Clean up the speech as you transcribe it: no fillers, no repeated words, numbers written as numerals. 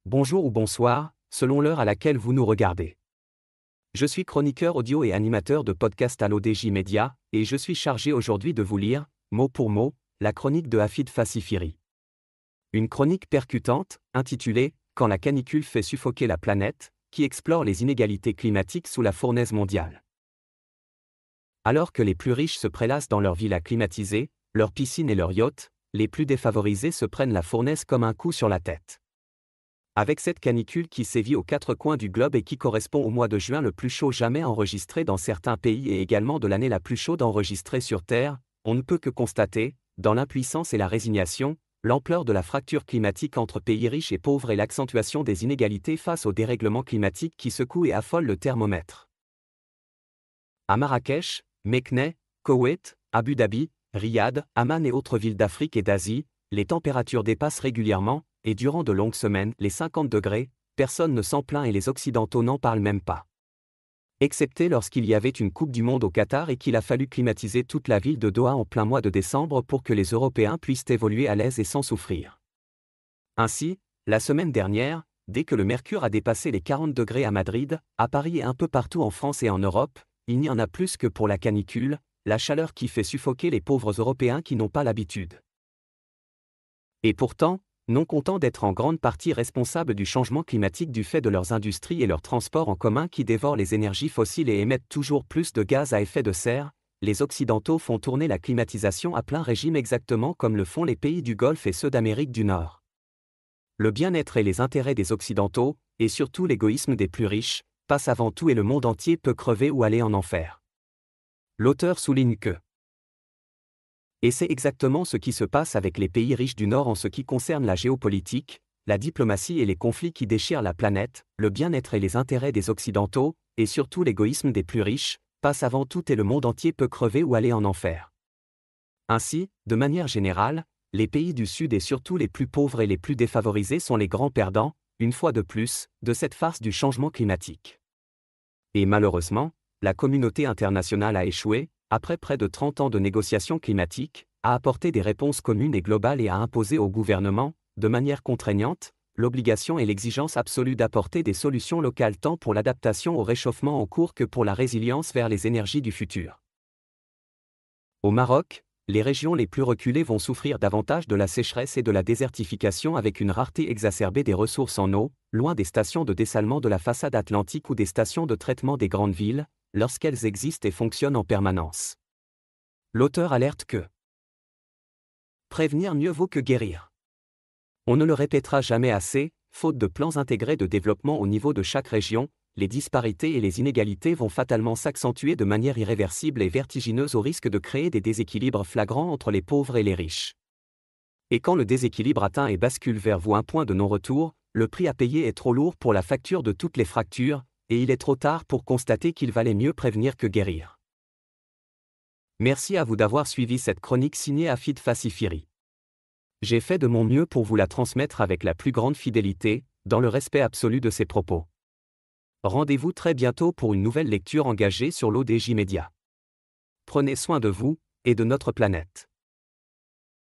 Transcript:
bonjour ou bonsoir, selon l'heure à laquelle vous nous regardez. Je suis chroniqueur audio et animateur de podcast à l'ODJ Media, et je suis chargé aujourd'hui de vous lire, mot pour mot, la chronique de Hafid Fassifiri. Une chronique percutante, intitulée « Quand la canicule fait suffoquer la planète », qui explore les inégalités climatiques sous la fournaise mondiale. Alors que les plus riches se prélassent dans leurs villas climatisées, leurs piscines et leurs yachts, les plus défavorisés se prennent la fournaise comme un coup sur la tête. Avec cette canicule qui sévit aux quatre coins du globe et qui correspond au mois de juin le plus chaud jamais enregistré dans certains pays et également de l'année la plus chaude enregistrée sur Terre, on ne peut que constater, dans l'impuissance et la résignation, l'ampleur de la fracture climatique entre pays riches et pauvres et l'accentuation des inégalités face au dérèglement climatique qui secoue et affole le thermomètre. À Marrakech, Meknès, Koweït, Abu Dhabi, Riyad, Amman et autres villes d'Afrique et d'Asie, les températures dépassent régulièrement, et durant de longues semaines, les 50 degrés, personne ne s'en plaint et les Occidentaux n'en parlent même pas. Excepté lorsqu'il y avait une Coupe du Monde au Qatar et qu'il a fallu climatiser toute la ville de Doha en plein mois de décembre pour que les Européens puissent évoluer à l'aise et sans souffrir. Ainsi, la semaine dernière, dès que le mercure a dépassé les 40 degrés à Madrid, à Paris et un peu partout en France et en Europe, il n'y en a plus que pour la canicule, la chaleur qui fait suffoquer les pauvres Européens qui n'ont pas l'habitude. Et pourtant, non contents d'être en grande partie responsables du changement climatique du fait de leurs industries et leurs transports en commun qui dévorent les énergies fossiles et émettent toujours plus de gaz à effet de serre, les Occidentaux font tourner la climatisation à plein régime exactement comme le font les pays du Golfe et ceux d'Amérique du Nord. Le bien-être et les intérêts des Occidentaux, et surtout l'égoïsme des plus riches, passent avant tout et le monde entier peut crever ou aller en enfer. L'auteur souligne que et c'est exactement ce qui se passe avec les pays riches du Nord en ce qui concerne la géopolitique, la diplomatie et les conflits qui déchirent la planète, le bien-être et les intérêts des Occidentaux, et surtout l'égoïsme des plus riches, passent avant tout et le monde entier peut crever ou aller en enfer. Ainsi, de manière générale, les pays du Sud et surtout les plus pauvres et les plus défavorisés sont les grands perdants, une fois de plus, de cette farce du changement climatique. Et malheureusement, la communauté internationale a échoué, après près de 30 ans de négociations climatiques, à apporter des réponses communes et globales et à imposer au gouvernement, de manière contraignante, l'obligation et l'exigence absolue d'apporter des solutions locales tant pour l'adaptation au réchauffement en cours que pour la résilience vers les énergies du futur. Au Maroc, les régions les plus reculées vont souffrir davantage de la sécheresse et de la désertification avec une rareté exacerbée des ressources en eau, loin des stations de dessalement de la façade atlantique ou des stations de traitement des grandes villes, lorsqu'elles existent et fonctionnent en permanence. L'auteur alerte que prévenir mieux vaut que guérir. On ne le répétera jamais assez, faute de plans intégrés de développement au niveau de chaque région, les disparités et les inégalités vont fatalement s'accentuer de manière irréversible et vertigineuse au risque de créer des déséquilibres flagrants entre les pauvres et les riches. Et quand le déséquilibre atteint et bascule vers un point de non-retour, le prix à payer est trop lourd pour la facture de toutes les fractures, et il est trop tard pour constater qu'il valait mieux prévenir que guérir. Merci à vous d'avoir suivi cette chronique signée Hafid Fassifiri. J'ai fait de mon mieux pour vous la transmettre avec la plus grande fidélité, dans le respect absolu de ses propos. Rendez-vous très bientôt pour une nouvelle lecture engagée sur l'ODJ Media. Prenez soin de vous, et de notre planète.